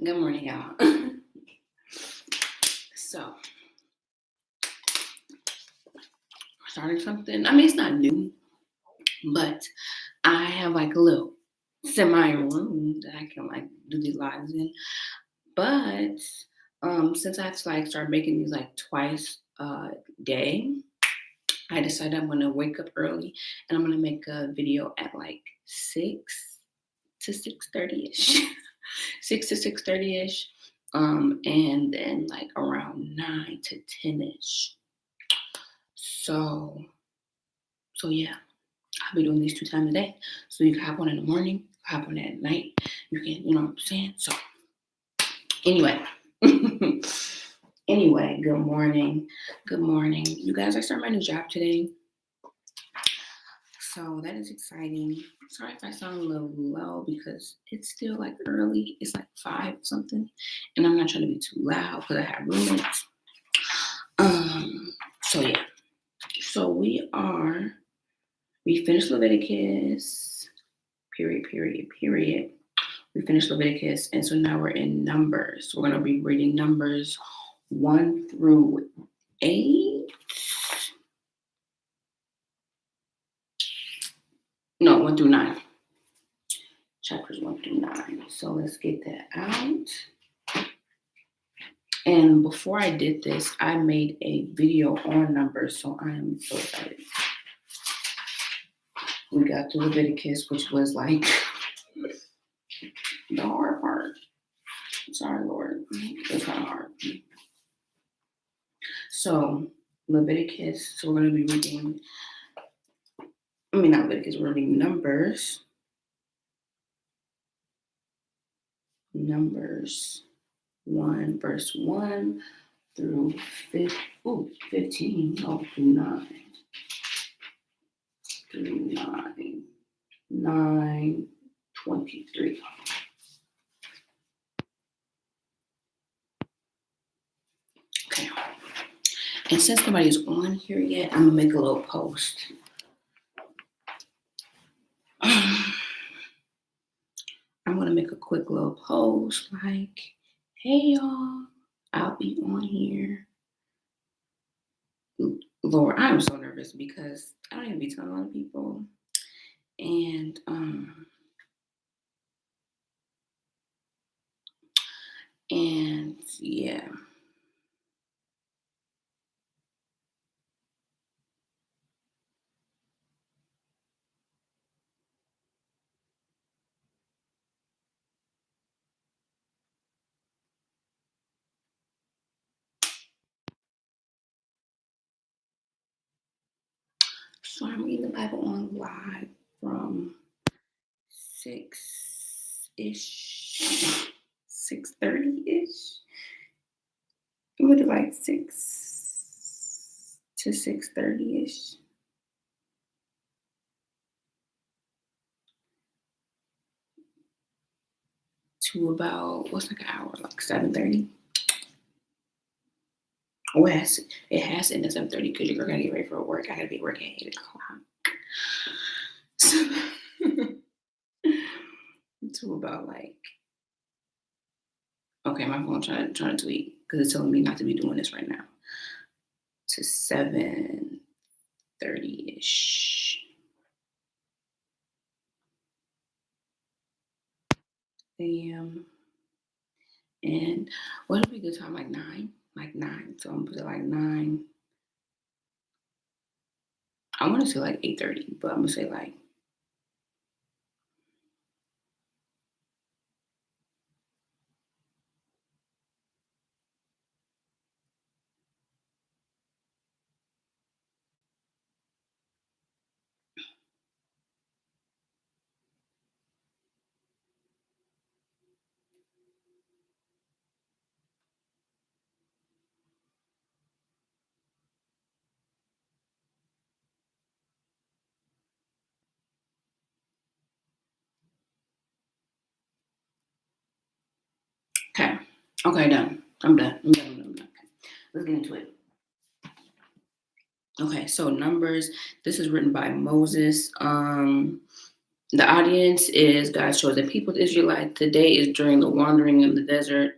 Good morning, y'all. So, starting something. I mean, it's not new, but I have like a little semi room that I can like do these lives in. But since I have to like start making these like twice a day, I decided I'm gonna wake up early and I'm gonna make a video at like 6 to 6:30 ish, 6 to 6:30 ish, and then like around 9 to 10 ish. So yeah, I'll be doing these 2 times a day. So you can hop on in the morning, hop on at night. You can, you know what I'm saying? So anyway. Anyway, good morning. Good morning. You guys, I started my new job today. So that is exciting. Sorry if I sound a little low because it's still like early. It's like 5 something. And I'm not trying to be too loud because I have roommates. So yeah. So we finished Leviticus, period. We finished Leviticus, and so now we're in Numbers. We're going to be reading Numbers 1 through 8. No, 1 through 9. Chapters 1 through 9. So let's get that out. And before I did this, I made a video on Numbers, so I am so excited. We got to Leviticus, which was like the hard part. Sorry, Lord. It's kind of hard. So, Leviticus, so we're going to be reading, not Leviticus, we're reading Numbers. Numbers 1, verse 1 through 15. Oh, through 9. Through 9. 9:23. Okay. And since nobody's on here yet, I'm going to make a little post. I'm going to make a quick little post like, hey, y'all, I'll be on here. Lord, I'm so nervous because I don't even be telling a lot of people. And yeah. So I'm reading the Bible on live from 6-ish, 6:30-ish. What is like 6 to 6:30-ish. To about, what's like an hour, like 7:30. Oh, it has to end at 7:30 because you're gonna get ready for work. I gotta be working at 8 o'clock. To about like, okay, my phone trying to tweet because it's telling me not to be doing this right now. To 7:30-ish. a.m. And what would be a good time? Like 9? Like 9. So I'm gonna put it like 9. I want to say like 8:30, but I'm gonna say like. Okay, done. I'm done. Okay. Let's get into it. Okay, so Numbers. This is written by Moses. The audience is God's chosen people, the Israelites. Today is during the wandering in the desert.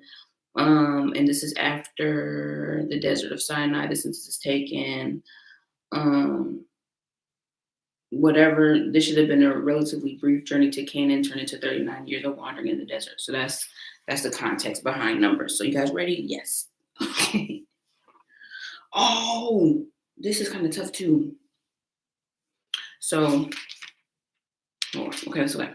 And this is after the desert of Sinai. The census is taken. Whatever, this should have been a relatively brief journey to Canaan, turned into 39 years of wandering in the desert. So that's the context behind numbers. So you guys ready? Yes. Okay. Oh, this is kind of tough too. So, okay, so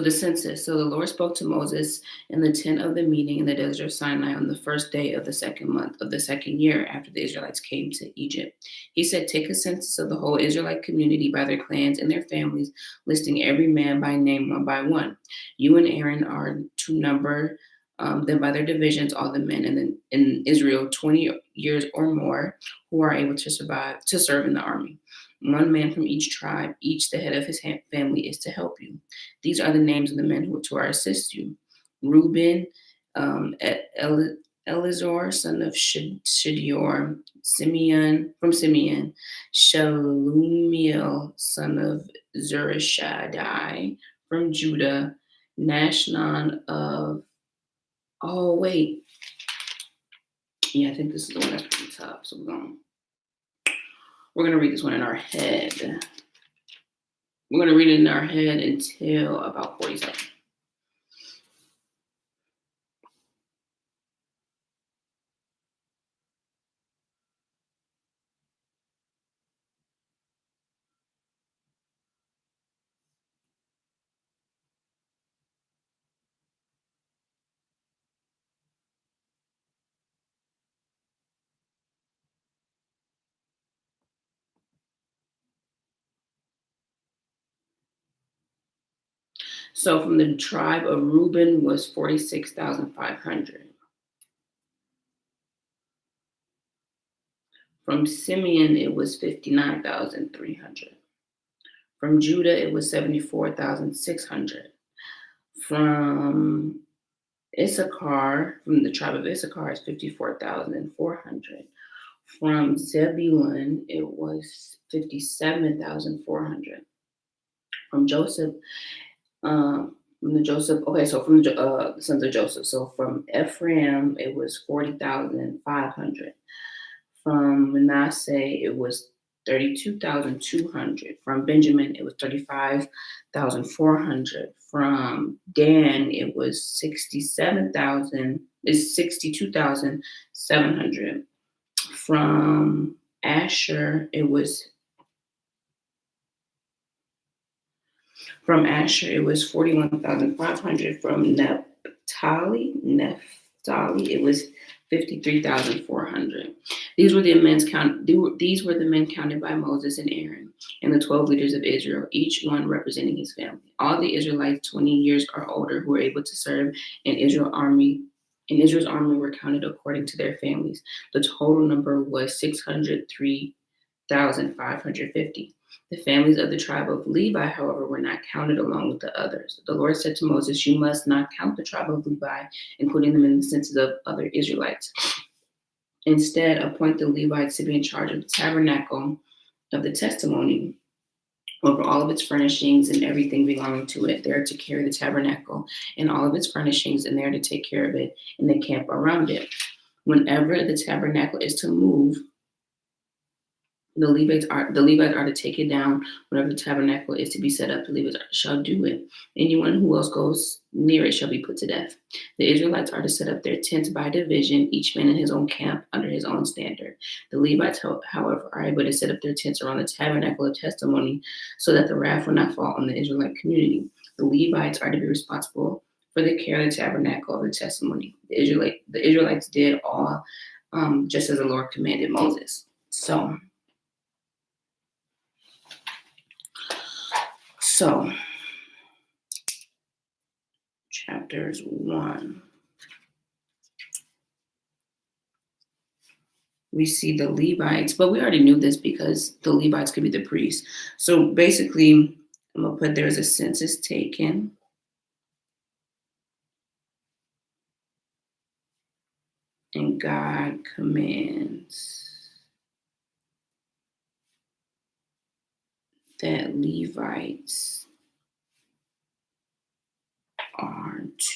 the census. So the Lord spoke to Moses in the tent of the meeting in the desert of Sinai on the first day of the second month of the second year after the Israelites came to Egypt. He said, take a census of the whole Israelite community by their clans and their families, listing every man by name one by one. You and Aaron are to number them by their divisions, all the men in Israel 20 years or more who are able to serve in the army. One man from each tribe, each the head of his family, is to help you. These are the names of the men who are to assist you. Reuben, Elizur, son of Shedior, from Simeon, Shalumiel, son of Zurishaddai, from Judah, Nashon of, oh wait, yeah, I think this is the one that's pretty tough, so we're gonna read this one in our head. We're going to read it in our head until about 47. So from the tribe of Reuben was 46,500. From Simeon, it was 59,300. From Judah, it was 74,600. From from the tribe of Issachar, is 54,400. From Zebulun, it was 57,400. From Joseph, from the sons of Joseph. So from Ephraim, it was 40,500. From Manasseh, it was 32,200. From Benjamin, it was 35,400. From Dan, it was 62,700. From Asher, it was 41,500. From Naphtali, it was 53,400. These were the men counted by Moses and Aaron and the 12 leaders of Israel, each one representing his family. All the Israelites 20 years or older who were able to serve in Israel's army were counted according to their families. The total number was 603,550. The families of the tribe of Levi, however, were not counted along with the others. The Lord said to Moses, you must not count the tribe of Levi, including them in the census of other Israelites. Instead, appoint the Levites to be in charge of the tabernacle of the testimony, over all of its furnishings and everything belonging to it. They are to carry the tabernacle and all of its furnishings, and they are to take care of it and the camp around it. Whenever the tabernacle is to move, the Levites are to take it down. Whenever the tabernacle is to be set up, the Levites shall do it. Anyone who else goes near it shall be put to death. The Israelites are to set up their tents by division, each man in his own camp under his own standard. The Levites, however, are able to set up their tents around the tabernacle of testimony so that the wrath will not fall on the Israelite community. The Levites are to be responsible for the care of the tabernacle of the testimony. The Israelites did all just as the Lord commanded Moses. So chapters 1. We see the Levites, but we already knew this because the Levites could be the priests. So basically, I'm going to put there's a census taken. And God commands that Levites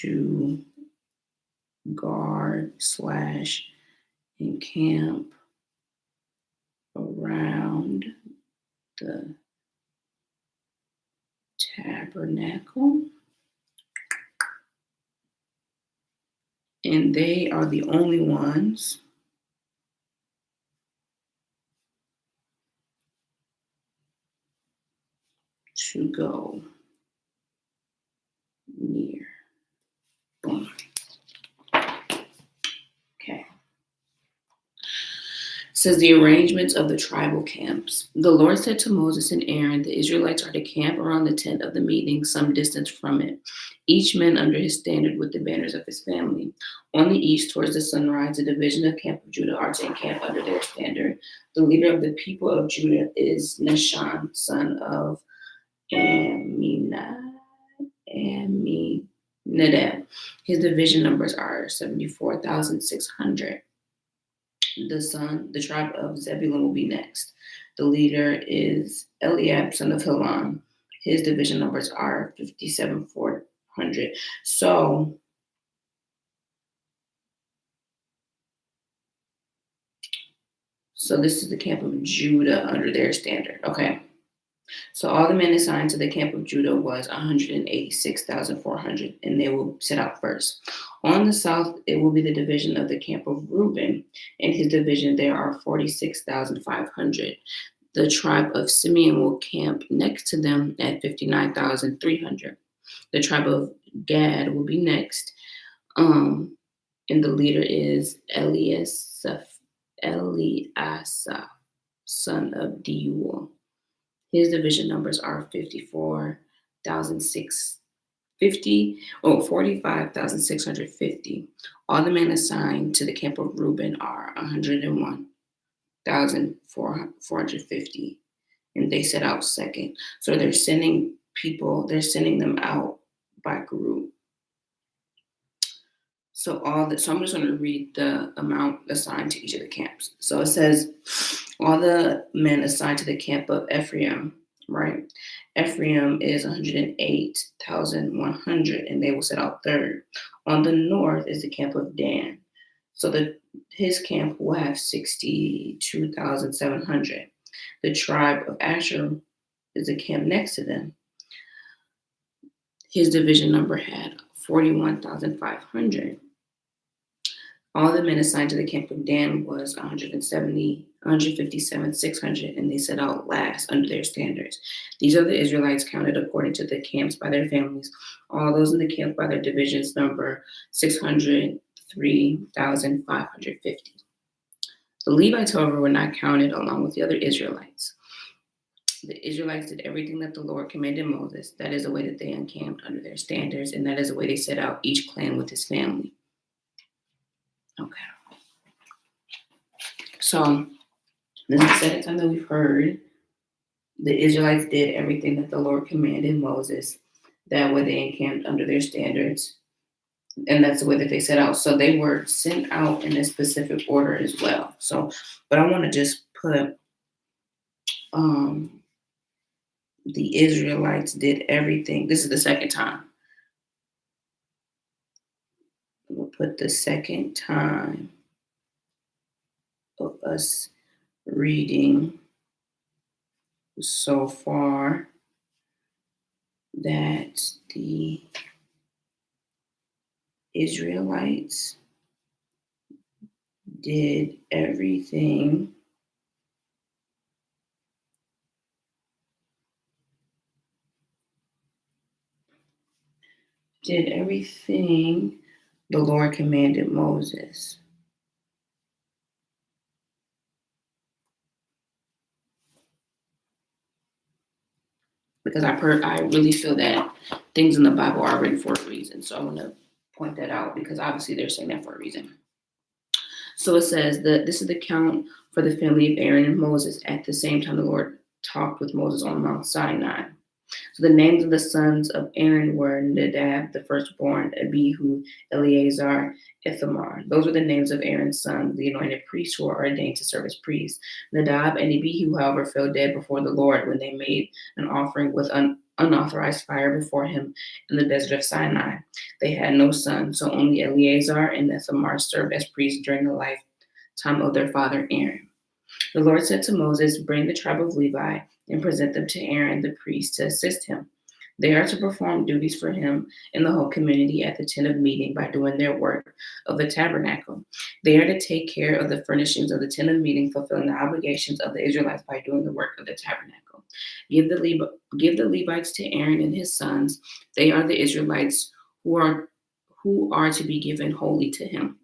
to guard / encamp around the tabernacle. And they are the only ones to go near. Boom. Okay. Says the arrangements of the tribal camps. The Lord said to Moses and Aaron, the Israelites are to camp around the tent of the meeting, some distance from it, each man under his standard with the banners of his family. On the east, towards the sunrise, the division of camp of Judah are to encamp under their standard. The leader of the people of Judah is Nahshon, son of Amminadab. His division numbers are 74,600. The tribe of Zebulun will be next. The leader is Eliab, son of Helon. His division numbers are 57,400. So this is the camp of Judah under their standard. Okay. So all the men assigned to the camp of Judah was 186,400, and they will set out first. On the south, it will be the division of the camp of Reuben. In his division, there are 46,500. The tribe of Simeon will camp next to them at 59,300. The tribe of Gad will be next, and the leader is Eliasaph, son of Deuel. His division numbers are 45,650. All the men assigned to the camp of Reuben are 101,450, and they set out second. So they're sending them out by group. So I'm just going to read the amount assigned to each of the camps. So it says, all the men assigned to the camp of Ephraim, right? Ephraim is 108,100, and they will set out third. On the north is the camp of Dan. So his camp will have 62,700. The tribe of Asher is the camp next to them. His division number had 41,500. All the men assigned to the camp of Dan was 157,600, and they set out last under their standards. These are the Israelites counted according to the camps by their families. All those in the camp by their divisions number 603,550. The Levites, however, were not counted along with the other Israelites. The Israelites did everything that the Lord commanded Moses. That is the way that they encamped under their standards, and that is the way they set out each clan with his family. Okay. So this is the second time that we've heard the Israelites did everything that the Lord commanded Moses. That way they encamped under their standards. And that's the way that they set out. So they were sent out in a specific order as well. So, but I want to just put the Israelites did everything. This is the second time. We'll put the second time of us reading so far that the Israelites did everything the Lord commanded Moses. Because I really feel that things in the Bible are written for a reason. So I want to point that out because obviously they're saying that for a reason. So it says that this is the count for the family of Aaron and Moses at the same time the Lord talked with Moses on Mount Sinai. So the names of the sons of Aaron were Nadab, the firstborn, Abihu, Eleazar, Ithamar. Those were the names of Aaron's sons, the anointed priests who were ordained to serve as priests. Nadab and Abihu, however, fell dead before the Lord when they made an offering with unauthorized fire before him in the desert of Sinai. They had no sons, so only Eleazar and Ithamar served as priests during the lifetime of their father Aaron. The Lord said to Moses, "Bring the tribe of Levi and present them to Aaron the priest to assist him. They are to perform duties for him and the whole community at the tent of meeting by doing their work of the tabernacle. They are to take care of the furnishings of the tent of meeting, fulfilling the obligations of the Israelites by doing the work of the tabernacle. Give the Levites to Aaron and his sons. They are the Israelites who are to be given wholly to him.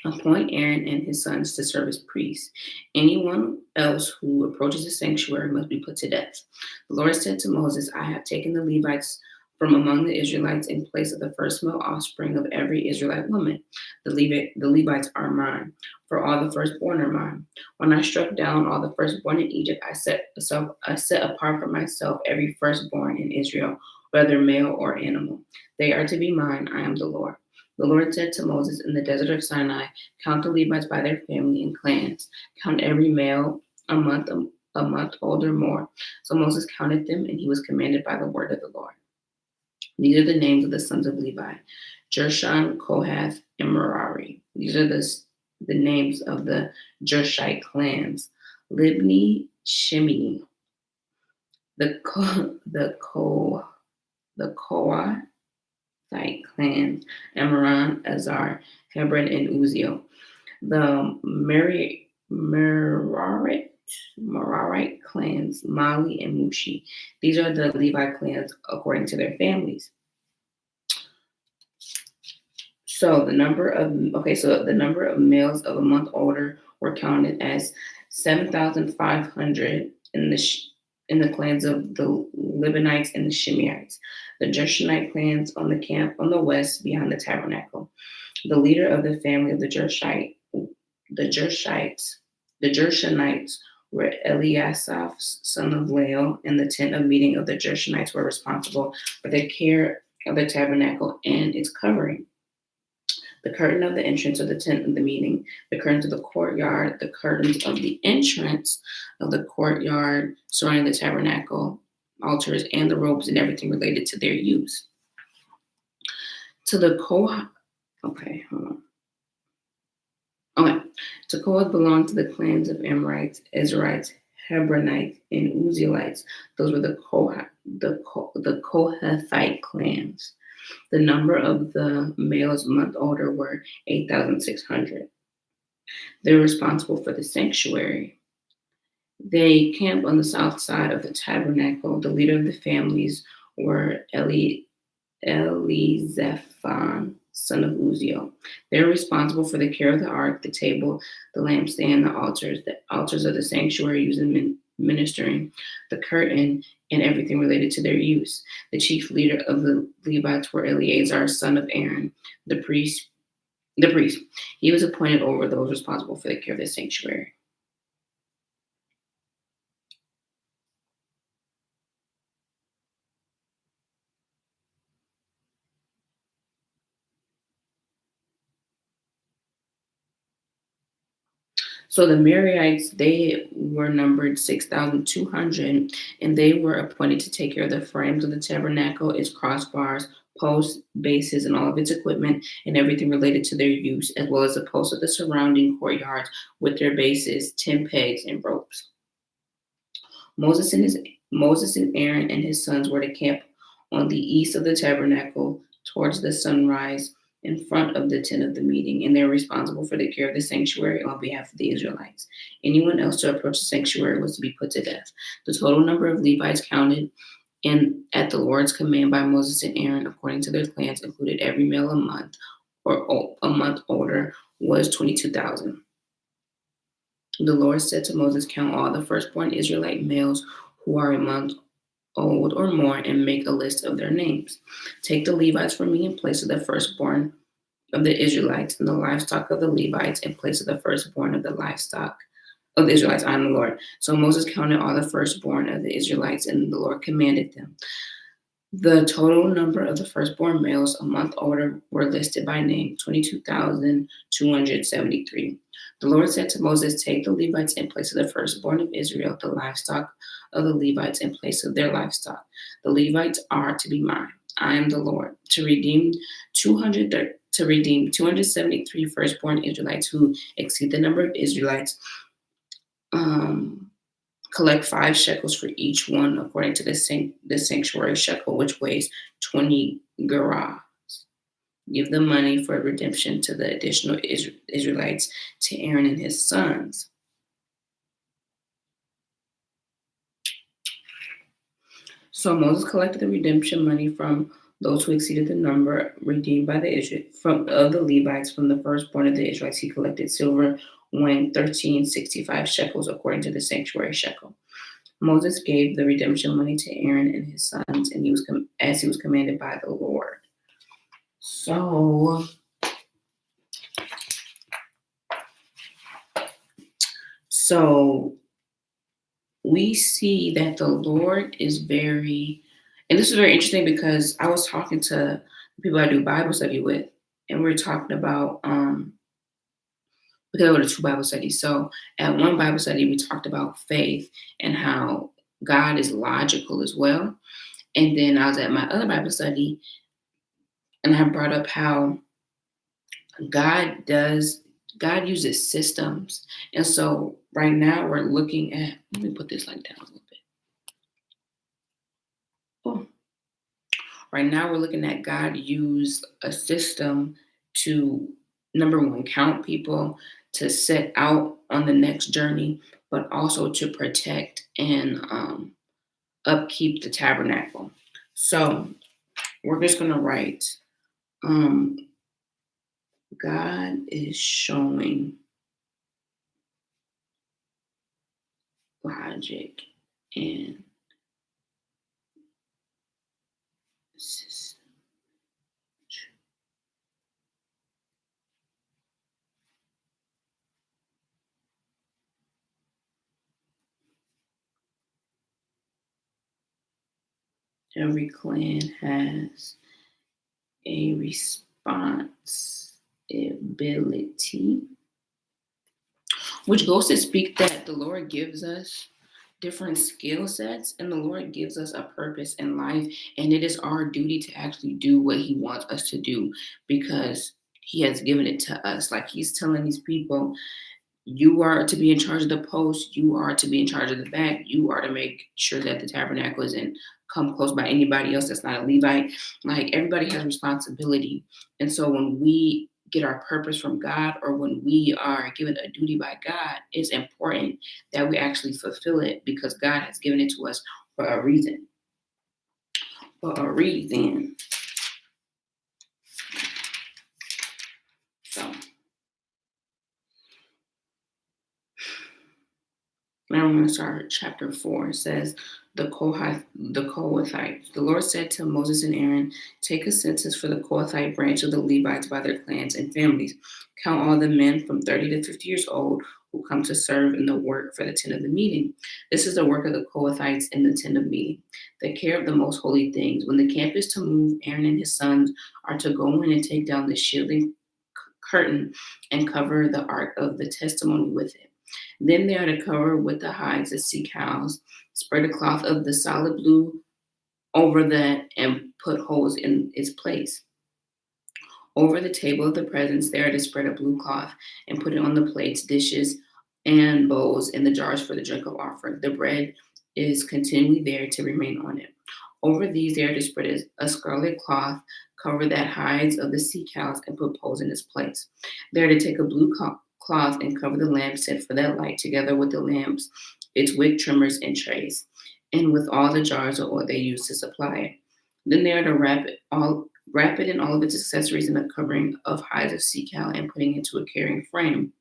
Appoint Aaron and his sons to serve as priests. Anyone else who approaches the sanctuary must be put to death." The Lord said to Moses, "I have taken the Levites from among the Israelites in place of the first male offspring of every Israelite woman. The Levites are mine, for all the firstborn are mine. When I struck down all the firstborn in Egypt, I set apart for myself every firstborn in Israel, whether male or animal. They are to be mine. I am the Lord." The Lord said to Moses in the desert of Sinai, "Count the Levites by their family and clans. Count every male a month old or more." So Moses counted them, and he was commanded by the word of the Lord. These are the names of the sons of Levi: Gershon, Kohath, and Merari. These are the names of the Gershite clans: Libni, Shimei, the Kohathite clans: Amram, Azar, Hebron, and Uziel. The Merarite clans: Mali and Mushi. These are the Levi clans according to their families. So the number of males of a month older were counted as 7,500 in the clans of the Libanites and the Shimeites. The Gershonite clans on the camp on the west behind the tabernacle. The leader of the family of the Gershonites were Eliasaph, son of Lael, and the tent of meeting of the Gershonites were responsible for the care of the tabernacle and its covering. The curtain of the entrance of the tent of the meeting, the curtains of the courtyard, the curtains of the entrance of the courtyard surrounding the tabernacle, altars, and the robes and everything related to their use. Tekoa belonged to the clans of Amorites, Ezrahites, Hebronites, and Uzzielites. Those were the Kohathite clans. The number of the males a month older were 8,600. They're responsible for the sanctuary. They camped on the south side of the tabernacle. The leader of the families were Elizephon, son of Uziel. They're responsible for the care of the ark, the table, the lampstand, the altars of the sanctuary used in ministering, the curtain, and everything related to their use. The chief leader of the Levites were Eleazar, son of Aaron, the priest. He was appointed over those responsible for the care of the sanctuary. So the Merarites, they were numbered 6,200, and they were appointed to take care of the frames of the tabernacle, its crossbars, posts, bases, and all of its equipment, and everything related to their use, as well as the posts of the surrounding courtyards with their bases, 10 pegs, and ropes. Moses and Aaron and his sons were to camp on the east of the tabernacle towards the sunrise in front of the tent of the meeting, and they're responsible for the care of the sanctuary on behalf of the Israelites. Anyone else to approach the sanctuary was to be put to death. The total number of Levites counted in at the Lord's command by Moses and Aaron, according to their clans, included every male a month or a month older, was 22,000. The Lord said to Moses, "Count all the firstborn Israelite males who are a month old or more, and make a list of their names. Take the Levites for me in place of the firstborn of the Israelites, and the livestock of the Levites in place of the firstborn of the livestock of the Israelites. I am the Lord. So Moses counted all the firstborn of the Israelites, and the Lord commanded them. The total number of the firstborn males a month older were listed by name, 22,273. The Lord said to Moses, take the Levites in place of the firstborn of Israel, the livestock of the Levites in place of their livestock. The Levites are to be mine. I am the Lord, to redeem 273 firstborn Israelites who exceed the number of Israelites. Collect 5 shekels for each one according to the sanctuary shekel, which weighs 20 gerahs. Give the money for redemption to the additional Israelites, to Aaron and his sons. So Moses collected the redemption money from those who exceeded the number redeemed by the of the Levites from the firstborn of the Israelites. He collected silver weighing 1365 shekels according to the sanctuary shekel. Moses gave the redemption money to Aaron and his sons, and as he was commanded by the Lord. So we see that the Lord is very, and this is very interesting because I was talking to people I do Bible study with, and we were talking about, because I go to 2 Bible studies. So at one Bible study, we talked about faith and how God is logical as well. And then I was at my other Bible study, and I brought up how God uses systems. And so right now we're looking at, let me put this like down a little bit. Oh. Right now we're looking at God use a system to, number one, count people, to set out on the next journey, but also to protect and upkeep the tabernacle. So we're just going to write, God is showing logic and system. Every clan has a responsibility, which goes to speak that the Lord gives us different skill sets, and the Lord gives us a purpose in life, and it is our duty to actually do what he wants us to do because he has given it to us. Like he's telling these people, you are to be in charge of the post, you are to be in charge of the back, you are to make sure that the tabernacle isn't come close by anybody else that's not a Levite. Like everybody has responsibility. And so when we get our purpose from God, or when we are given a duty by God, it's important that we actually fulfill it because God has given it to us for a reason. For a reason. So now I'm going to start chapter 4. It says, the Kohathites. The Lord said to Moses and Aaron, take a census for the Kohathite branch of the Levites by their clans and families. Count all the men from 30 to 50 years old who come to serve in the work for the tent of the meeting. This is the work of the Kohathites in the tent of meeting, the care of the most holy things. When the camp is to move, Aaron and his sons are to go in and take down the shielding curtain and cover the ark of the testimony with it. Then they are to cover with the hides of sea cows, spread a cloth of the solid blue over that, and put holes in its place. Over the table of the presence, they are to spread a blue cloth and put it on the plates, dishes, and bowls, and the jars for the drink of offering. The bread is continually there to remain on it. Over these, they are to spread a scarlet cloth, cover that hides of the sea cows, and put poles in its place. They are to take a blue cloth and cover the lampstand for that light, together with the lamps, its wick trimmers and trays, and with all the jars of oil they use to supply it. Then they are to wrap it in all of its accessories in a covering of hides of sea cow and putting it into a carrying frame.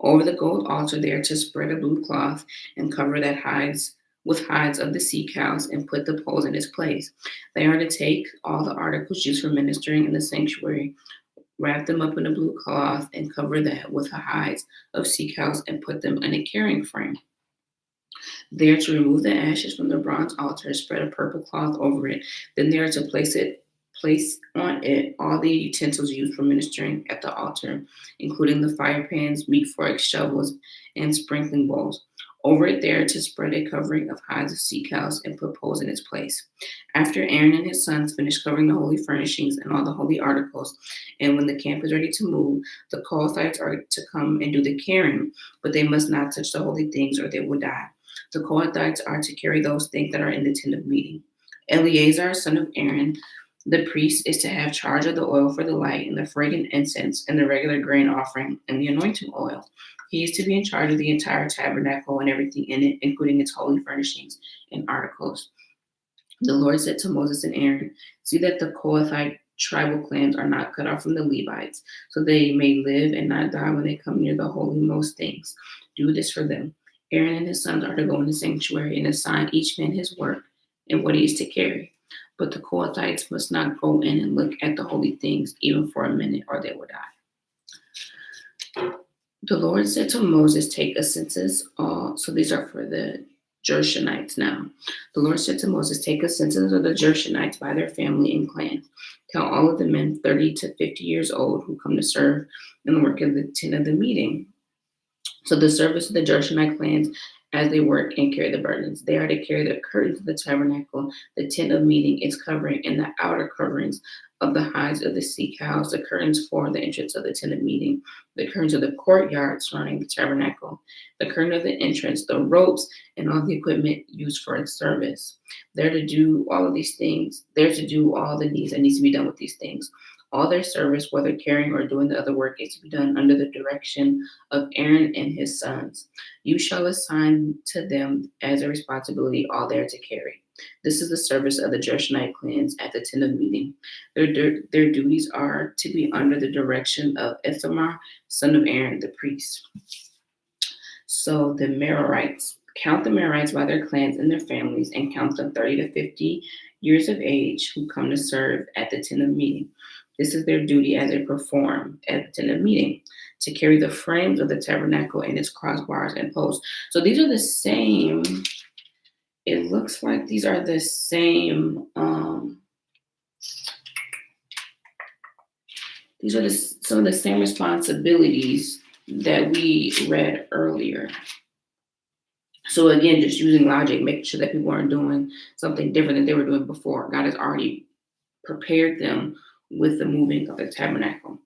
Over the gold altar, they are to spread a blue cloth and cover that hides of the sea cows and put the poles in its place. They are to take all the articles used for ministering in the sanctuary Wrap them up in a blue cloth and cover that with the hides of sea cows and put them in a carrying frame. They are to remove the ashes from the bronze altar, spread a purple cloth over it. Then they are to place on it all the utensils used for ministering at the altar, including the fire pans, meat forks, shovels, and sprinkling bowls. Over it, they are to spread a covering of hides of sea cows and put poles in its place. After Aaron and his sons finish covering the holy furnishings and all the holy articles, and when the camp is ready to move, the Kohathites are to come and do the carrying, but they must not touch the holy things or they will die. The Kohathites are to carry those things that are in the tent of meeting. Eleazar, son of Aaron, the priest, is to have charge of the oil for the light and the fragrant incense and the regular grain offering and the anointing oil. He is to be in charge of the entire tabernacle and everything in it, including its holy furnishings and articles. The Lord said to Moses and Aaron, "See that the Kohathite tribal clans are not cut off from the Levites, so they may live and not die when they come near the holy most things. Do this for them. Aaron and his sons are to go in the sanctuary and assign each man his work and what he is to carry. But the Kohathites must not go in and look at the holy things even for a minute, or they will die." The Lord said to Moses, "Take a census." So these are for the Gershonites now. The Lord said to Moses, "Take a census of the Gershonites by their family and clans. Count all of the men 30 to 50 years old who come to serve in the work of the tent of the meeting." So the service of the Gershonite clans as they work and carry the burdens. They are to carry the curtains of the tabernacle, the tent of meeting, its covering, and the outer coverings of the hides of the sea cows, the curtains for the entrance of the tent of meeting, the curtains of the courtyard surrounding the tabernacle, the curtain of the entrance, the ropes, and all the equipment used for its service. They're to do all of these things. They're to do all the needs that needs to be done with these things. All their service, whether carrying or doing the other work, is to be done under the direction of Aaron and his sons. You shall assign to them as a responsibility all they are to carry. This is the service of the Gershonite clans at the tent of meeting. Their duties are to be under the direction of Ithamar, son of Aaron, the priest. So the Merarites, count the Merarites by their clans and their families, and count them 30 to 50 years of age who come to serve at the tent of meeting. This is their duty as they perform at the tent of meeting, to carry the frames of the tabernacle and its crossbars and posts. So these are the same. It looks like these are the same. These are some of the same responsibilities that we read earlier. So again, just using logic, making sure that people aren't doing something different than they were doing before. God has already prepared them with the moving of the tabernacle.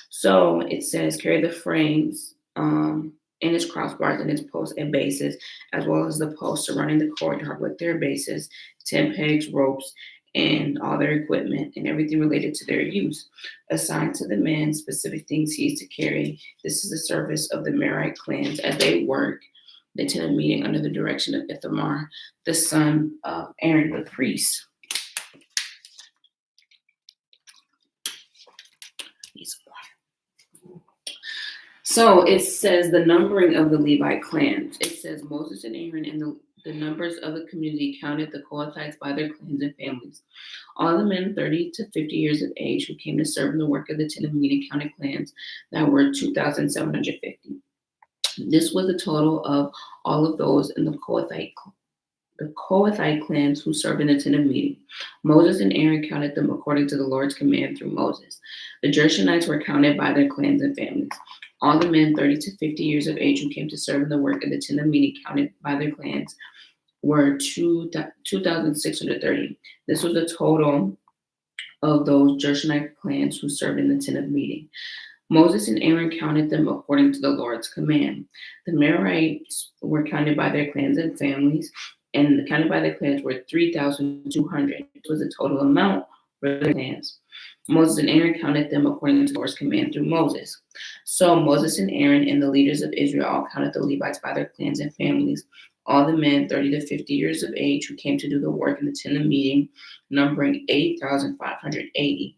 So it says, carry the frames and its crossbars and its posts and bases, as well as the posts surrounding the courtyard with their bases, tent pegs, ropes, and all their equipment and everything related to their use. Assigned to the men specific things he is to carry. This is the service of the Merarite clans as they work the tent of meeting under the direction of Ithamar, the son of Aaron the priest. So it says the numbering of the Levite clans. It says Moses and Aaron and the numbers of the community counted the Kohathites by their clans and families. All the men 30 to 50 years of age who came to serve in the work of the tent of meeting counted clans that were 2,750. This was the total of all of those in the Kohathite clans who served in the tent of meeting. Moses and Aaron counted them according to the Lord's command through Moses. The Gershonites were counted by their clans and families. All the men 30 to 50 years of age who came to serve in the work of the tent of meeting counted by their clans were 2,630. This was the total of those Gershonite clans who served in the tent of meeting. Moses and Aaron counted them according to the Lord's command. The Merarites were counted by their clans and families, and counted by their clans were 3,200. This was the total amount for the clans. Moses and Aaron counted them according to the Lord's command through Moses. So Moses and Aaron and the leaders of Israel all counted the Levites by their clans and families, all the men 30 to 50 years of age who came to do the work in the tent of meeting, numbering 8,580.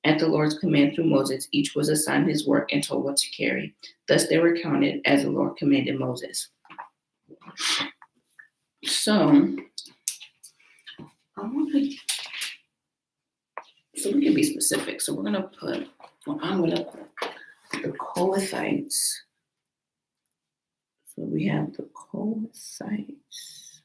At the Lord's command through Moses, each was assigned his work and told what to carry. Thus they were counted as the Lord commanded Moses. So we can be specific. So we're going to put Well, I'm going to put the Kohathites. So we have the Kohathites.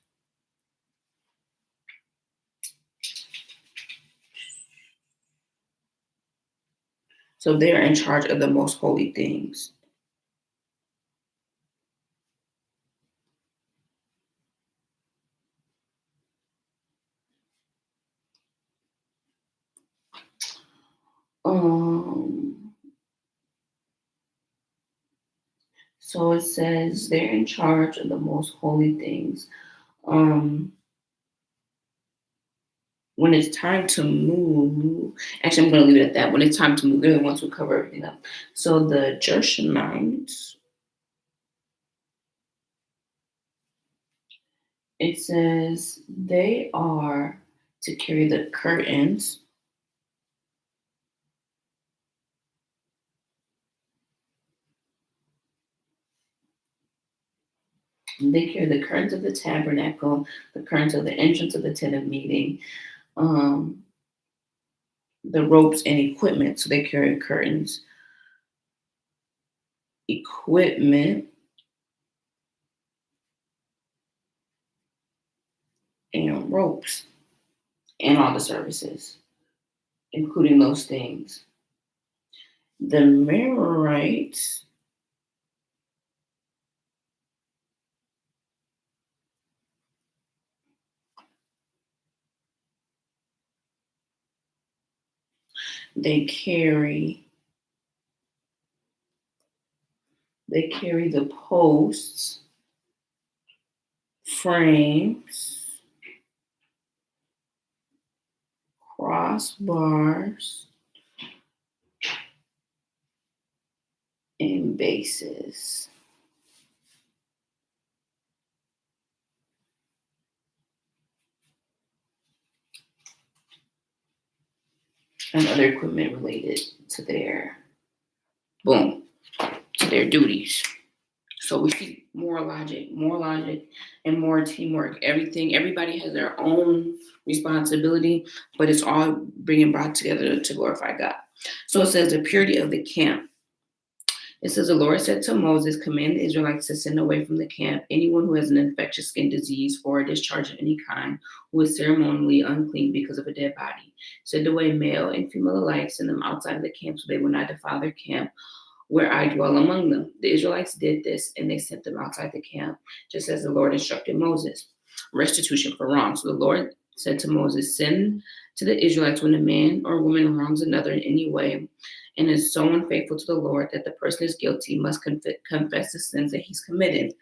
So they're in charge of the most holy things. So it says they're in charge of the most holy things. When it's time to move, actually, I'm going to leave it at that. When it's time to move, they're the ones who cover everything up. So the Gershonites, it says they are to carry the curtains. They carry the curtains of the tabernacle, the curtains of the entrance of the tent of meeting, the ropes and equipment. So they carry curtains, equipment, and ropes, and all the services, including those things. The Merarites, they carry the posts, frames, crossbars, and bases. And other equipment related to their duties. So we see more logic, and more teamwork. Everybody has their own responsibility, but it's all being brought together to glorify God. So it says the purity of the camp. It says the Lord said to Moses, command the Israelites to send away from the camp anyone who has an infectious skin disease or a discharge of any kind, who is ceremonially unclean because of a dead body. Send away male and female alike, send them outside of the camp so they will not defile their camp where I dwell among them. The Israelites did this, and they sent them outside the camp, just as the Lord instructed Moses. Restitution for wrong. So the Lord said to Moses, send to the Israelites when a man or woman wrongs another in any way and is so unfaithful to the Lord that the person is guilty, must confess the sins that he's committed.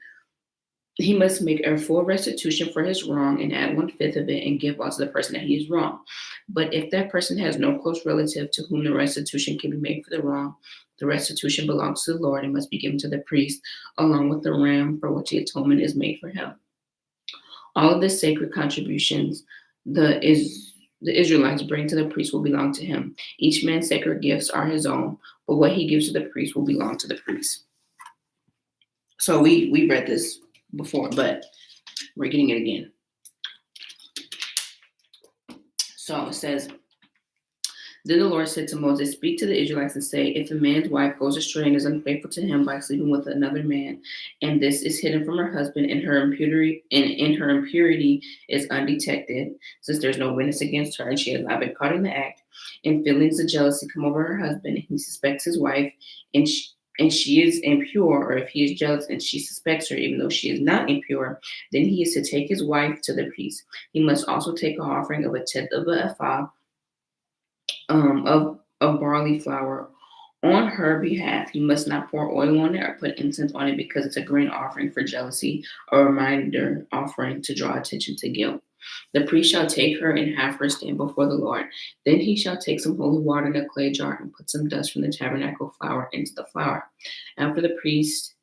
He must make a full restitution for his wrong and add 1/5 of it and give all to the person that he is wrong. But if that person has no close relative to whom the restitution can be made for the wrong, the restitution belongs to the Lord and must be given to the priest, along with the ram for which the atonement is made for him. All of the sacred contributions the Israelites bring to the priest will belong to him. Each man's sacred gifts are his own, but what he gives to the priest will belong to the priest. So we read this before, but we're getting it again. So it says, then the Lord said to Moses, speak to the Israelites and say, if a man's wife goes astray and is unfaithful to him by sleeping with another man, and this is hidden from her husband, and her impurity is undetected, since there's no witness against her, and she has not been caught in the act, and feelings of jealousy come over her husband, and he suspects his wife, and she is impure, or if he is jealous and she suspects her, even though she is not impure, then he is to take his wife to the priest. He must also take an offering of 1/10 of an ephah of barley flour on her behalf. He must not pour oil on it or put incense on it, because it's a grain offering for jealousy, a reminder offering to draw attention to guilt. The priest shall take her and have her stand before the Lord. Then he shall take some holy water in a clay jar and put some dust from the tabernacle flour into the flour. After the priest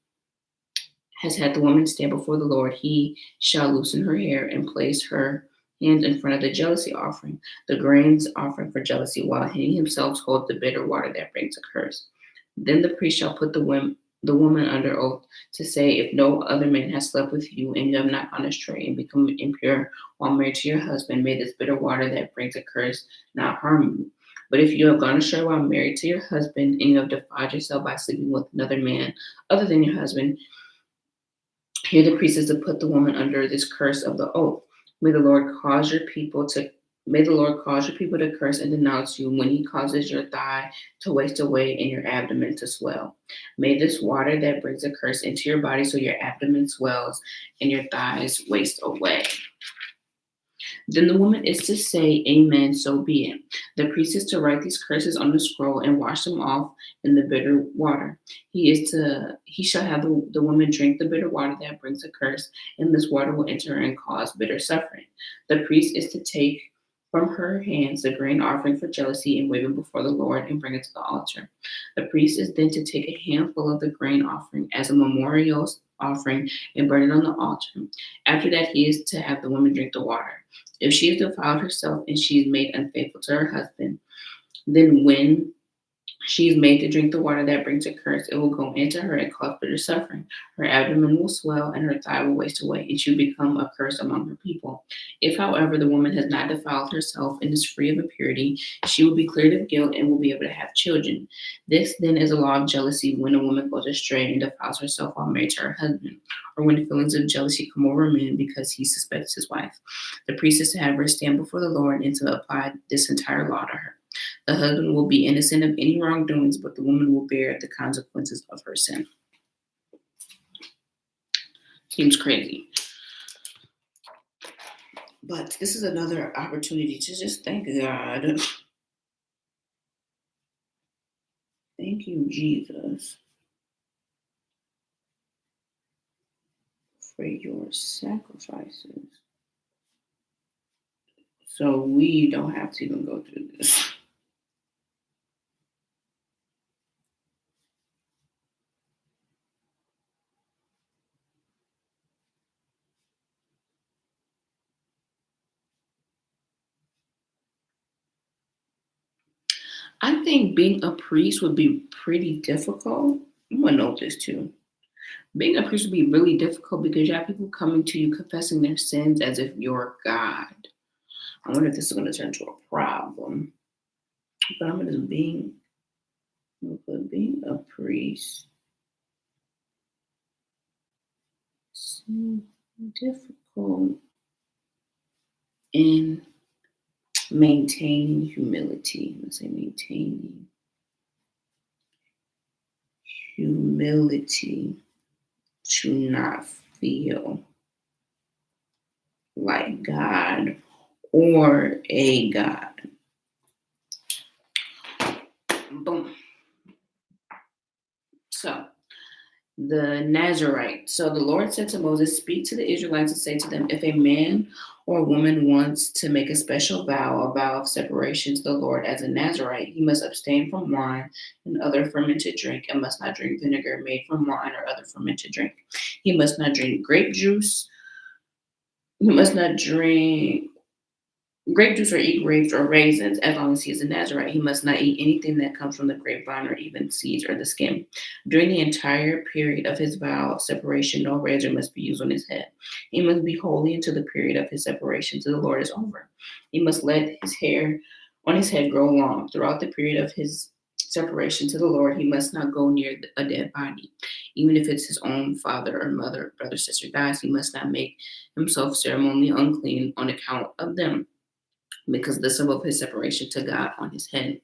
has had the woman stand before the Lord, he shall loosen her hair and place her hands in front of the jealousy offering, the grains offering for jealousy, while he himself holds the bitter water that brings a curse. Then the priest shall put the woman under oath to say, if no other man has slept with you and you have not gone astray and become impure while married to your husband, may this bitter water that brings a curse not harm you. But if you have gone astray while married to your husband, and you have defiled yourself by sleeping with another man other than your husband, here the priest is to put the woman under this curse of the oath. May the Lord cause your people to May the Lord cause your people to curse and denounce you when he causes your thigh to waste away and your abdomen to swell. May this water that brings a curse into your body so your abdomen swells and your thighs waste away. Then the woman is to say, Amen, so be it. The priest is to write these curses on the scroll and wash them off in the bitter water. He shall have the woman drink the bitter water that brings a curse, and this water will enter and cause bitter suffering. The priest is to take from her hands the grain offering for jealousy and wave it before the Lord and bring it to the altar. The priest is then to take a handful of the grain offering as a memorial offering and burn it on the altar. After that, he is to have the woman drink the water. If she has defiled herself and she is made unfaithful to her husband, then when she is made to drink the water that brings a curse, it will go into her and cause bitter suffering. Her abdomen will swell and her thigh will waste away, and she will become a curse among her people. If, however, the woman has not defiled herself and is free of impurity, she will be cleared of guilt and will be able to have children. This then is a law of jealousy when a woman goes astray and defiles herself while married to her husband, or when feelings of jealousy come over a man because he suspects his wife. The priest is to have her stand before the Lord and to apply this entire law to her. The husband will be innocent of any wrongdoings, but the woman will bear the consequences of her sin. Seems crazy. But this is another opportunity to just thank God. Thank you, Jesus, for your sacrifices. So we don't have to even go through this. I think being a priest would be pretty difficult. I'm gonna note this too. Being a priest would be really difficult because you have people coming to you confessing their sins as if you're God. I wonder if this is going to turn into a problem. But I'm just being a priest seems difficult in maintaining humility. Let's say maintaining humility to not feel like God or a God. Boom. So, the Nazirite. So the Lord said to Moses, speak to the Israelites and say to them, if a man or a woman wants to make a special vow, a vow of separation to the Lord as a Nazirite, he must abstain from wine and other fermented drink and must not drink vinegar made from wine or other fermented drink. He must not drink grape juice. He must not drink grape juice or eat grapes or raisins as long as he is a Nazarite. He must not eat anything that comes from the grapevine or even seeds or the skin. During the entire period of his vow of separation, no razor must be used on his head. He must be holy until the period of his separation to the Lord is over. He must let his hair on his head grow long. Throughout the period of his separation to the Lord, he must not go near a dead body. Even if it's his own father or mother, brother, sister dies, he must not make himself ceremonially unclean on account of them, because the symbol of his separation to God on his head.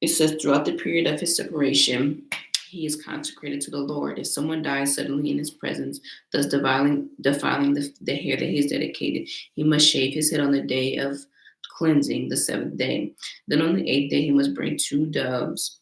It says throughout the period of his separation, he is consecrated to the Lord. If someone dies suddenly in his presence, thus defiling the hair that he is dedicated, he must shave his head on the day of cleansing, the seventh day. Then on the eighth day, he must bring 2 doves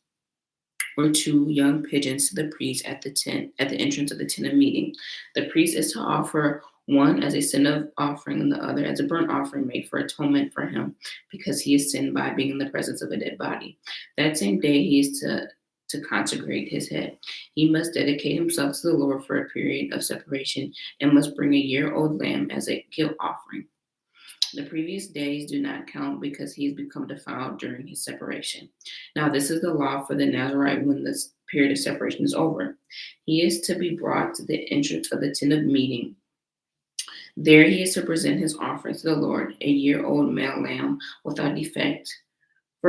or 2 young pigeons to the priest at the entrance of the tent of meeting. The priest is to offer one as a sin offering and the other as a burnt offering made for atonement for him, because he has sinned by being in the presence of a dead body. That same day he is to consecrate his head. He must dedicate himself to the Lord for a period of separation and must bring a year-old lamb as a guilt offering. The previous days do not count because he has become defiled during his separation. Now, this is the law for the Nazarite when the period of separation is over. He is to be brought to the entrance of the tent of meeting. There he is to present his offering to the Lord, a year-old male lamb without defect,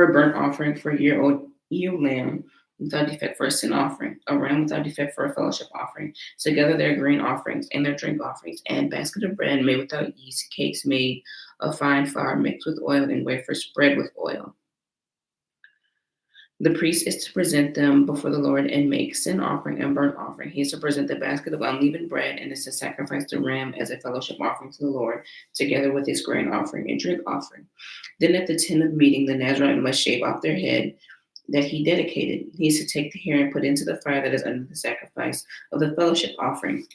for a burnt offering, for a year-old ewe lamb without defect for a sin offering, a ram without defect for a fellowship offering, together their grain offerings and their drink offerings, and basket of bread made without yeast, cakes made of fine flour mixed with oil, and wafers spread with oil. The priest is to present them before the Lord and make sin offering and burnt offering. He is to present the basket of unleavened bread and is to sacrifice the ram as a fellowship offering to the Lord, together with his grain offering and drink offering. Then at the tent of meeting, the Nazarite must shave off their head that he dedicated. He is to take the hair and put into the fire that is under the sacrifice of the fellowship offering.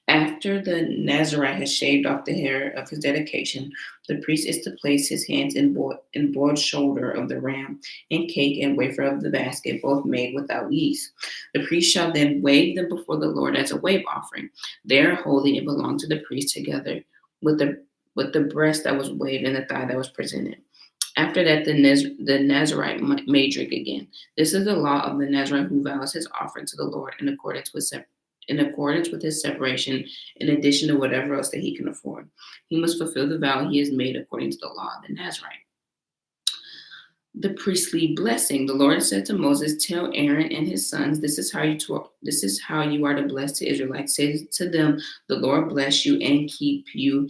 After the Nazarite has shaved off the hair of his dedication, the priest is to place his hands in boiled shoulder of the ram, and cake and wafer of the basket, both made without yeast. The priest shall then wave them before the Lord as a wave offering. They are holy and belong to the priest, together with the breast that was waved and the thigh that was presented. After that, the Nazarite may drink again. This is the law of the Nazarite who vows his offering to the Lord in accordance with his separation, in addition to whatever else that he can afford. He must fulfill the vow he has made according to the law of the Nazarite. The priestly blessing. The Lord said to Moses, "Tell Aaron and his sons, this is how you are to bless the Israelites. Say to them, the Lord bless you and keep you,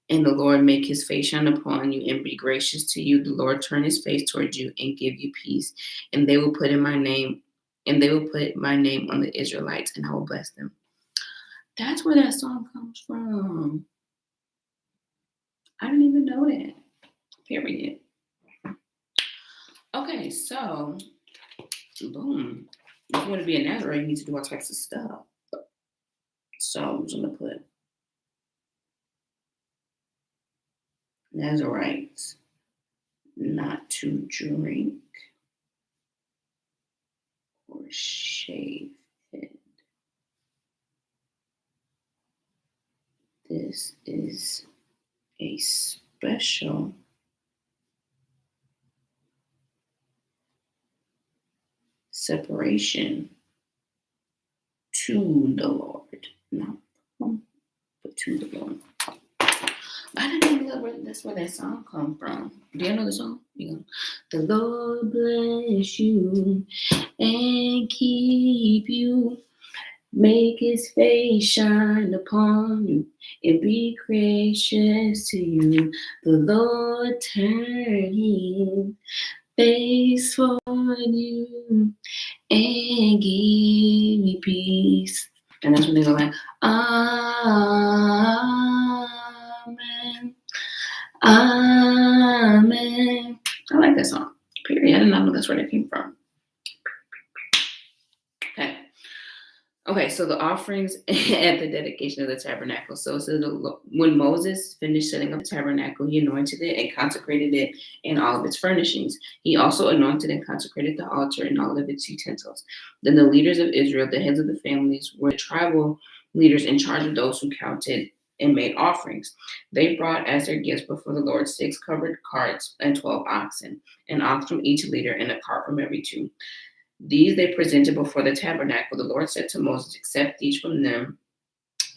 and the Lord make his face shine upon you and be gracious to you. The Lord turn his face towards you and give you peace. And they will put my name on the Israelites, and I will bless them." That's where that song comes from. I didn't even know that. Period. Okay, so boom. If you want to be a Nazarene, you need to do all types of stuff. So I'm just gonna put Nazarites not to drink or shave head. This is a special separation to the Lord. Not but to the Lord. I didn't even know that's where that song comes from. Do you know the song? You know, the Lord bless you and keep you, make his face shine upon you and be gracious to you. The Lord turn his face for you and give you peace. And that's when they go like, Amen. Amen. I like that song. Period. I did not know that's where that came from. Okay, so the offerings at the dedication of the tabernacle. So when Moses finished setting up the tabernacle, he anointed it and consecrated it in all of its furnishings. He also anointed and consecrated the altar and all of its utensils. Then the leaders of Israel, the heads of the families, were the tribal leaders in charge of those who counted and made offerings. They brought as their gifts before the Lord 6 covered carts and 12 oxen, an ox from each leader and a cart from every 2. These they presented before the tabernacle. The Lord said to Moses, "Accept each from them,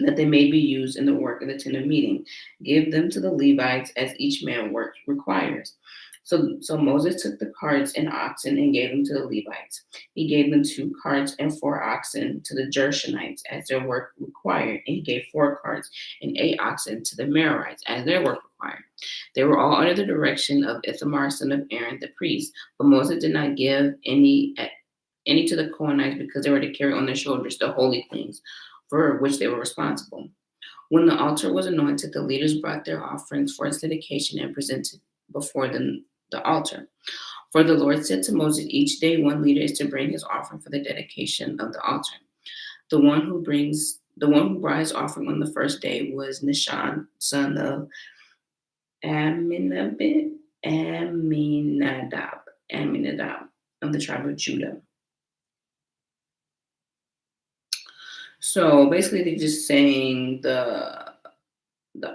that they may be used in the work of the tent of meeting. Give them to the Levites as each man work requires." So Moses took the carts and oxen and gave them to the Levites. He gave them 2 carts and 4 oxen to the Gershonites as their work required, and he gave 4 carts and 8 oxen to the Merarites as their work required. They were all under the direction of Ithamar, son of Aaron, the priest, but Moses did not give any to the Kohathites because they were to carry on their shoulders the holy things for which they were responsible. When the altar was anointed, the leaders brought their offerings for its dedication and presented before the altar. For the Lord said to Moses, each day one leader is to bring his offering for the dedication of the altar. The one who brought his offering on the first day was Nishon, son of Aminadab of the tribe of Judah. So basically, they're just saying the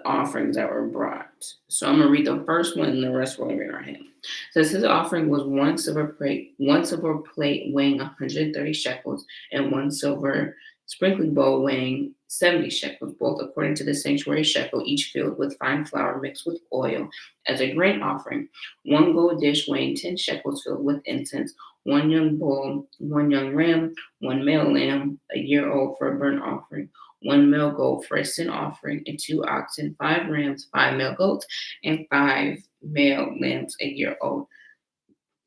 offerings that were brought. So I'm gonna read the first one, and the rest we'll read our hand. So his offering was 1 silver plate weighing 130 shekels, and 1 silver sprinkling bowl weighing 70 shekels, both according to the sanctuary shekel, each filled with fine flour mixed with oil as a grain offering. One gold dish weighing 10 shekels filled with incense. One young bull, one young ram, one male lamb, a year old for a burnt offering. One male goat for a sin offering, and 2 oxen, 5 rams, 5 male goats, and 5 male lambs a year old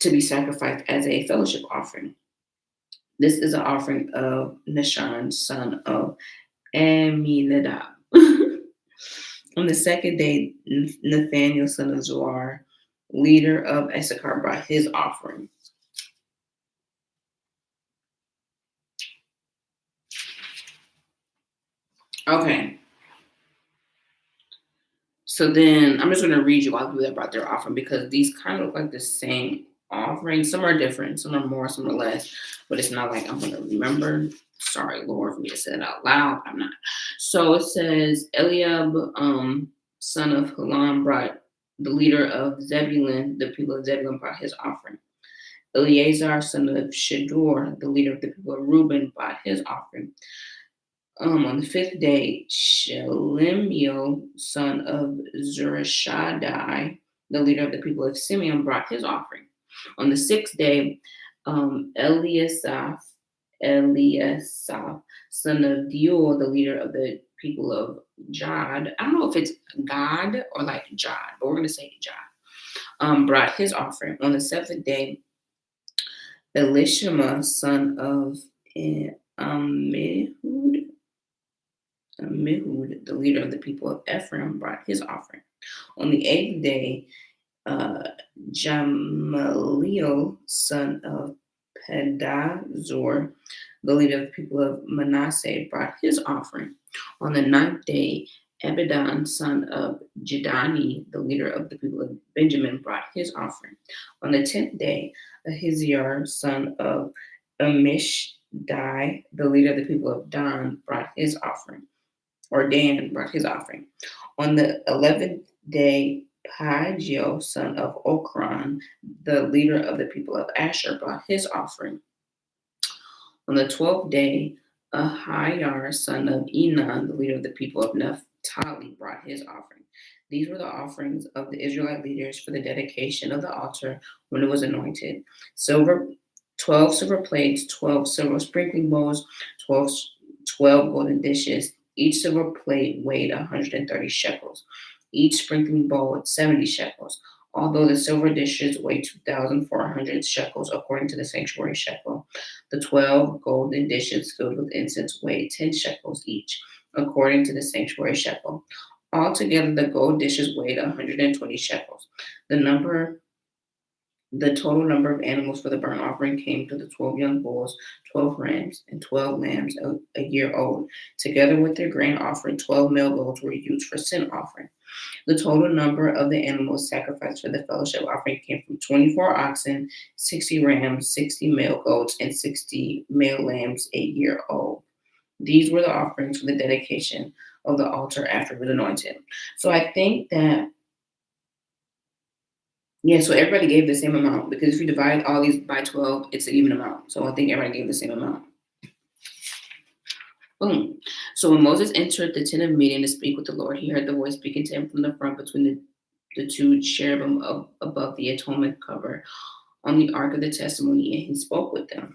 to be sacrificed as a fellowship offering. This is an offering of Nahshon, son of Amminadab. On the second day, Nathaniel, son of Zuar, leader of Issachar, brought his offering. Okay. So then I'm just going to read you all the people that brought their offering because these kind of look like the same offering. Some are different, some are more, some are less, but it's not like I'm going to remember. Sorry, Lord, for me to say it out loud. I'm not. So it says Eliab, son of Hulam, brought the leader of Zebulun, the people of Zebulun brought his offering. Eleazar, son of Shedeur, the leader of the people of Reuben, brought his offering. On the 5th day, Shelemiel, son of Zurishaddai, the leader of the people of Simeon, brought his offering. On the 6th day, Eliasaph, son of Deuel, the leader of the people of Jod. I don't know if it's God or like Jod, but we're going to say Jod, brought his offering. On the 7th day, Elishama, son of Ammihud, the leader of the people of Ephraim, brought his offering. On the 8th day, Gamaliel, son of Pedazur, the leader of the people of Manasseh, brought his offering. On the 9th day, Abidan, son of Jidani, the leader of the people of Benjamin, brought his offering. On the 10th day, Ahiziar, son of Ammishdai, the leader of the people of Dan, brought his offering. Or Dan brought his offering. On the 11th day, Pagiel, son of Okran, the leader of the people of Asher, brought his offering. On the 12th day, Ahiyar, son of Enan, the leader of the people of Naphtali, brought his offering. These were the offerings of the Israelite leaders for the dedication of the altar when it was anointed. 12 silver plates, 12 silver sprinkling bowls, 12 golden dishes. Each silver plate weighed 130 shekels. Each sprinkling bowl 70 shekels. Although the silver dishes weighed 2,400 shekels according to the sanctuary shekel, the 12 golden dishes filled with incense weighed 10 shekels each, according to the sanctuary shekel. Altogether, the gold dishes weighed 120 shekels. The total number of animals for the burnt offering came to the 12 young bulls, 12 rams, and 12 lambs a year old. Together with their grain offering, 12 male goats were used for sin offering. The total number of the animals sacrificed for the fellowship offering came from 24 oxen, 60 rams, 60 male goats, and 60 male lambs a year old. These were the offerings for the dedication of the altar after it was anointed. So I think that so everybody gave the same amount because if you divide all these by 12, it's an even amount. So I think everybody gave the same amount. Boom. So when Moses entered the tent of meeting to speak with the Lord, he heard the voice speaking to him from the front between the two cherubim above the atonement cover on the ark of the testimony, and he spoke with them.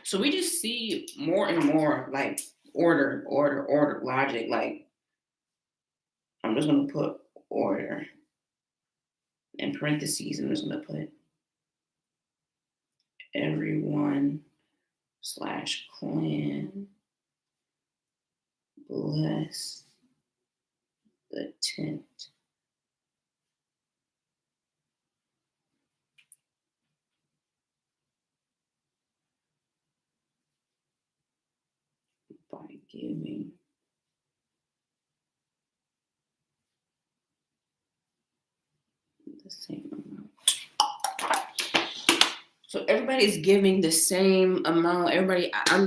So we just see more and more like order, logic. Like, I'm just going to put order in parentheses. I'm just going to put everyone /clan bless the tent. By giving the same amount. So everybody's giving the same amount. Everybody, I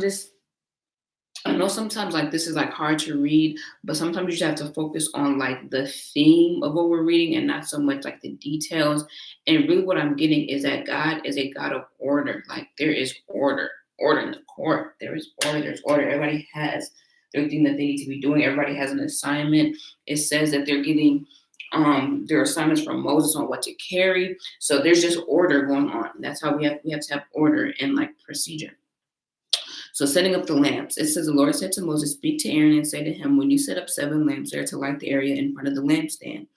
know sometimes like this is like hard to read, but sometimes you just have to focus on like the theme of what we're reading and not so much like the details. And really what I'm getting is that God is a God of order. Like there is order. order in the court. There is order. There's order. Everybody has their thing that they need to be doing. Everybody has an assignment. It says that they're getting their assignments from Moses on what to carry. So there's just order going on. That's how we have to have order and like procedure. So setting up the lamps. It says the Lord said to Moses, speak to Aaron and say to him, when you set up 7 lamps, they are to light the area in front of the lampstand.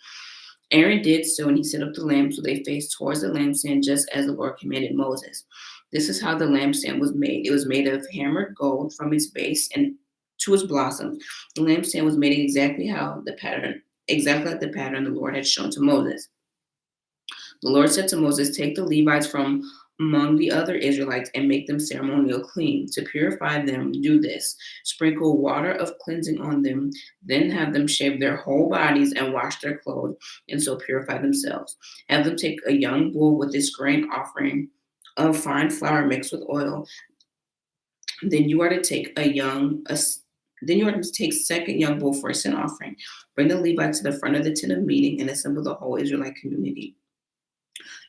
Aaron did so, and he set up the lamps with a face towards the lampstand, just as the Lord commanded Moses. This is how the lampstand was made. It was made of hammered gold from its base and to its blossoms. The lampstand was made exactly like the pattern the Lord had shown to Moses. The Lord said to Moses, take the Levites from among the other Israelites and make them ceremonial clean. To purify them, do this. Sprinkle water of cleansing on them, then have them shave their whole bodies and wash their clothes, and so purify themselves. Have them take a young bull with its grain offering of fine flour mixed with oil. Then you are to take second young bull for a sin offering. Bring the Levites to the front of the tent of meeting and assemble the whole Israelite community.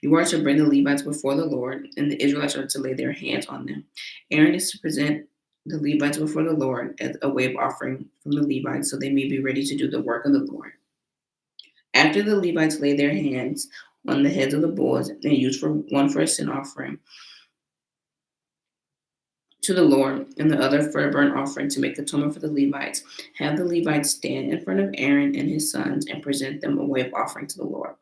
You are to bring the Levites before the Lord, and the Israelites are to lay their hands on them. Aaron is to present the Levites before the Lord as a wave offering from the Levites, so they may be ready to do the work of the Lord. After the Levites lay their hands on the heads of the bulls and use one for a sin offering to the Lord, and the other for a burnt offering to make atonement for the Levites, have the Levites stand in front of Aaron and his sons and present them a wave offering to the Lord.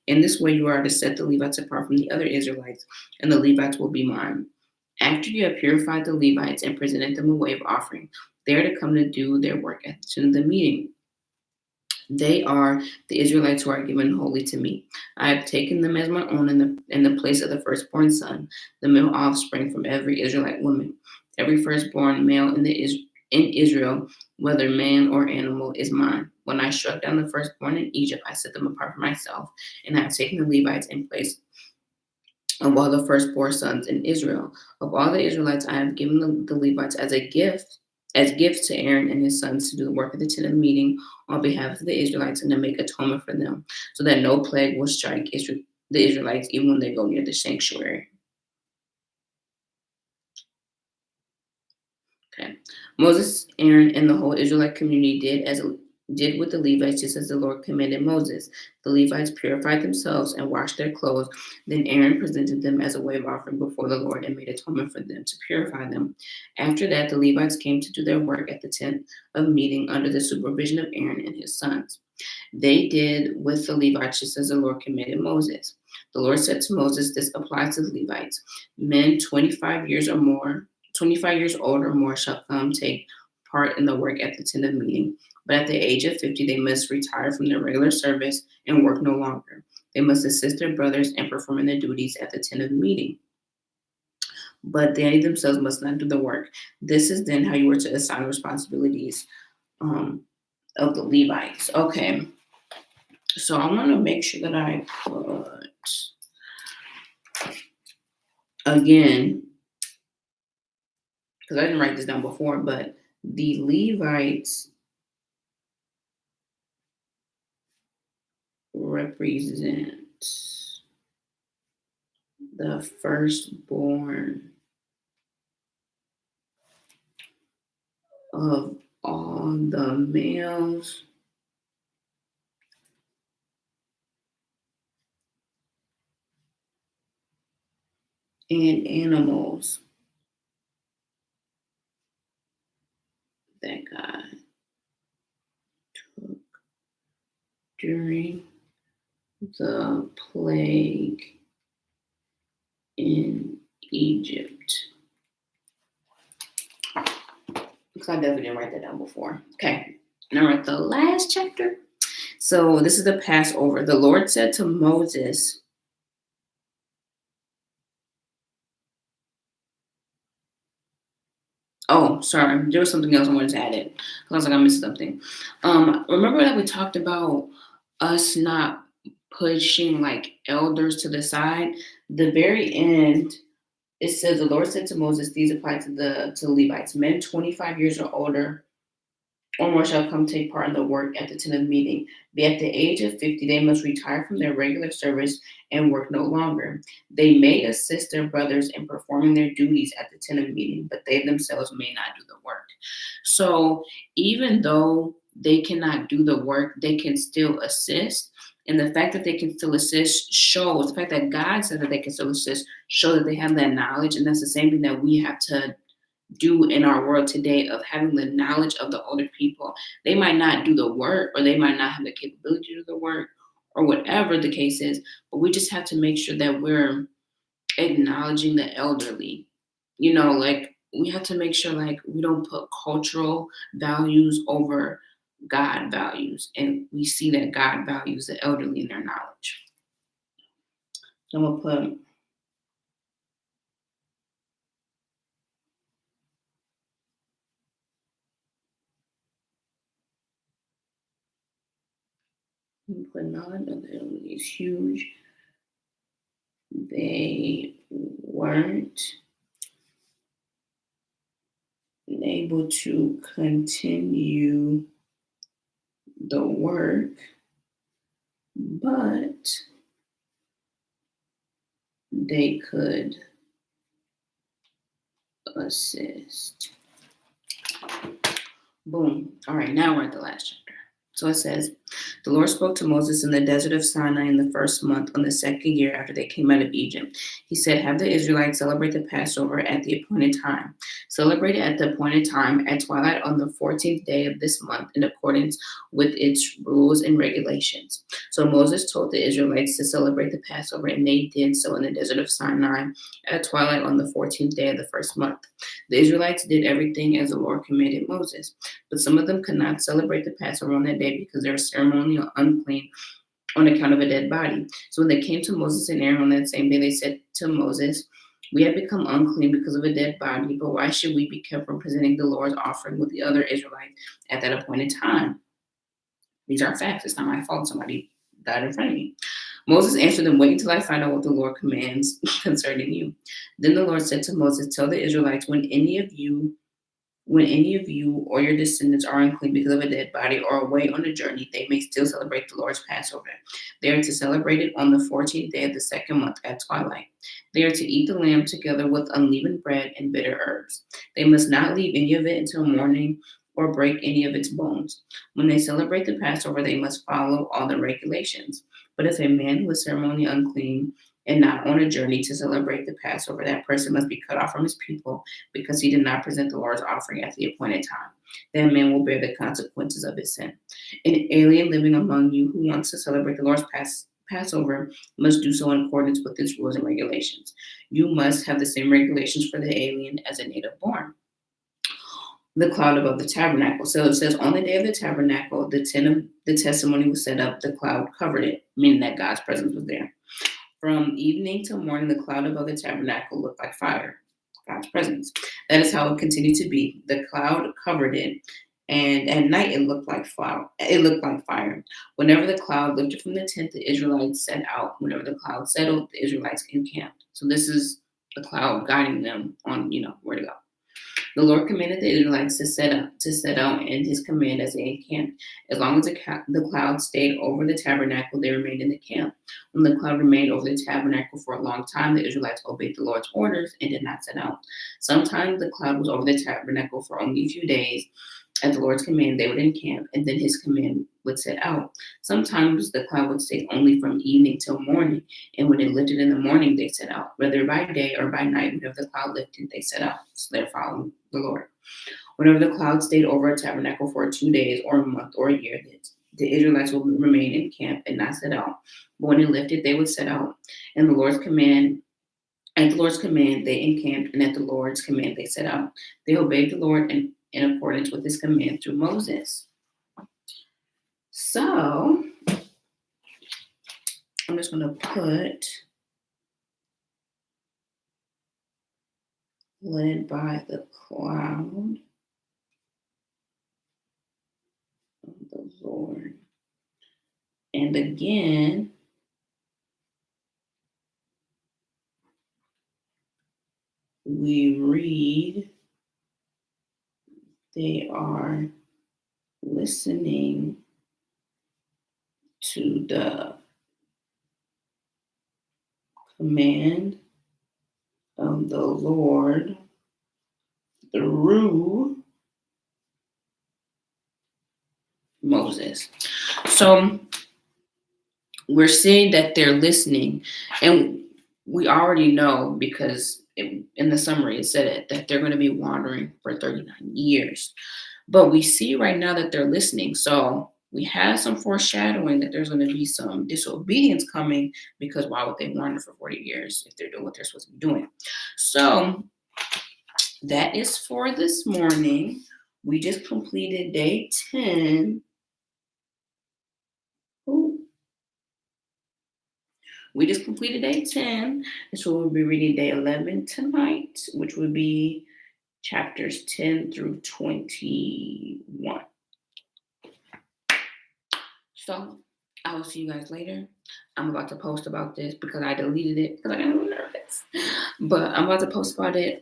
In this way, you are to set the Levites apart from the other Israelites, and the Levites will be mine. After you have purified the Levites and presented them a wave offering, they are to come to do their work at the meeting. They are the Israelites who are given wholly to me. I have taken them as my own in the place of the firstborn son, the male offspring from every Israelite woman. Every firstborn male in Israel, whether man or animal, is mine. When I struck down the firstborn in Egypt, I set them apart for myself, and I have taken the Levites in place of all the firstborn sons in Israel. Of all the Israelites, I have given the Levites as gifts to Aaron and his sons to do the work of the tent of meeting on behalf of the Israelites and to make atonement for them, so that no plague will strike the Israelites even when they go near the sanctuary. Okay. Moses, Aaron, and the whole Israelite community did with the Levites, just as the Lord commanded Moses. The Levites purified themselves and washed their clothes. Then Aaron presented them as a wave offering before the Lord and made atonement for them to purify them. After that, the Levites came to do their work at the tent of meeting under the supervision of Aaron and his sons. They did with the Levites just as the Lord commanded Moses. The Lord said to Moses, this applies to the Levites. Men 25 years old or more shall come take part in the work at the tent of meeting. But at the age of 50, they must retire from their regular service and work no longer. They must assist their brothers in performing their duties at the tent of meeting. But they themselves must not do the work. This is then how you were to assign responsibilities of the Levites. Okay. So I want to make sure that I put, again, because I didn't write this down before, but the Levites represent the firstborn of all the males and animals that God took during the plague in Egypt. Because I definitely didn't write that down before. Okay, now we're at the last chapter. So this is the Passover. The Lord said to Moses, oh, sorry, there was something else I wanted to add in. I was like, I missed something. Remember that we talked about us not pushing like elders to the side? The very end, it says the Lord said to Moses, these apply to the Levites, men 25 years or older or more shall come take part in the work at the tent of meeting. Be at the age of 50, they must retire from their regular service and work no longer. They may assist their brothers in performing their duties at the tent of meeting, but they themselves may not do the work. So even though they cannot do the work, they can still assist. And the fact that they can still assist shows, the fact that God said that they can still assist, show that they have that knowledge. And that's the same thing that we have to do in our world today, of having the knowledge of the older people. They might not do the work, or they might not have the capability to do the work, or whatever the case is, but we just have to make sure that we're acknowledging the elderly. Like, we have to make sure, like, we don't put cultural values over God values, and we see that God values the elderly and their knowledge. So I'm gonna put knowledge of the elderly is huge. They weren't able to continue the work, but they could assist. Boom. All right, now we're at the last chapter. So it says, the Lord spoke to Moses in the desert of Sinai in the first month, on the second year after they came out of Egypt. He said, have the Israelites celebrate the Passover at the appointed time. Celebrate it at the appointed time at twilight on the 14th day of this month, in accordance with its rules and regulations. So Moses told the Israelites to celebrate the Passover, and they did so in the desert of Sinai at twilight on the 14th day of the first month. The Israelites did everything as the Lord commanded Moses. But some of them could not celebrate the Passover on that day because they were ceremonially unclean on account of a dead body. So when they came to Moses and Aaron on that same day, they said to Moses, we have become unclean because of a dead body, but why should we be kept from presenting the Lord's offering with the other Israelites at that appointed time? These are facts. It's not my fault somebody died in front of me. Moses answered them, wait until I find out what the Lord commands concerning you. Then the Lord said to Moses, tell the Israelites, when any of you or your descendants are unclean because of a dead body or away on a journey, they may still celebrate the Lord's Passover. They are to celebrate it on the 14th day of the second month at twilight. They are to eat the lamb together with unleavened bread and bitter herbs. They must not leave any of it until morning or break any of its bones. When they celebrate the Passover, they must follow all the regulations. But if a man who is ceremonially unclean and not on a journey to celebrate the Passover, that person must be cut off from his people because he did not present the Lord's offering at the appointed time. That man will bear the consequences of his sin. An alien living among you who wants to celebrate the Lord's Passover must do so in accordance with its rules and regulations. You must have the same regulations for the alien as a native born. The cloud above the tabernacle. So it says, on the day of the tabernacle, the tent of the testimony was set up, the cloud covered it, meaning that God's presence was there. From evening till morning, the cloud above the tabernacle looked like fire, God's presence. That is how it continued to be. The cloud covered it, and at night it looked like fire. Whenever the cloud lifted from the tent, the Israelites set out. Whenever the cloud settled, the Israelites encamped. So this is the cloud guiding them on, where to go. The Lord commanded the Israelites to set out in his command as they encamped. As long as the cloud stayed over the tabernacle, they remained in the camp. When the cloud remained over the tabernacle for a long time, the Israelites obeyed the Lord's orders and did not set out. Sometimes the cloud was over the tabernacle for only a few days. At the Lord's command, they would encamp, and then his command would set out. Sometimes the cloud would stay only from evening till morning, and when it lifted in the morning, they set out. Whether by day or by night, whenever the cloud lifted, they set out. So they're following the Lord. Whenever the cloud stayed over a tabernacle for 2 days or a month or a year, the Israelites would remain in camp and not set out. But when it lifted, they would set out. And at the Lord's command, they encamped, and at the Lord's command, they set out. They obeyed the Lord in accordance with his command through Moses. So, I'm just going to put led by the cloud of the Lord. And again, we read, they are listening to the command of the Lord through Moses. So we're seeing that they're listening, and we already know because in the summary it said it, that they're going to be wandering for 39 years. But we see right now that they're listening. So we have some foreshadowing that there's going to be some disobedience coming, because why would they wander for 40 years if they're doing what they're supposed to be doing? So that is for this morning. We just completed day 10. Ooh. We just completed day 10. And so we'll be reading day 11 tonight, which would be chapters 10 through 21. So I will see you guys later. I'm about to post about this because I deleted it because I got a little nervous. But I'm about to post about it.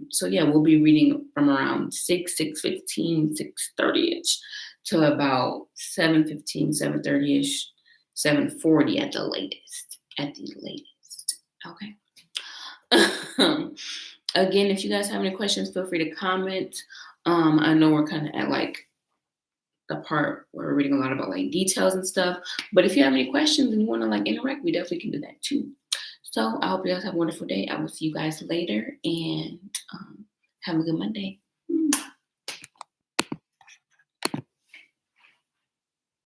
So yeah, we'll be reading from around 6:15, 6:30-ish to about 7:15, 7:30-ish, 7:40 at the latest. At the latest. Okay. Again, if you guys have any questions, feel free to comment. I know we're kind of at like the part where we're reading a lot about like details and stuff. But if you have any questions and you want to like interact, we definitely can do that too. So I hope you guys have a wonderful day. I will see you guys later, and have a good Monday.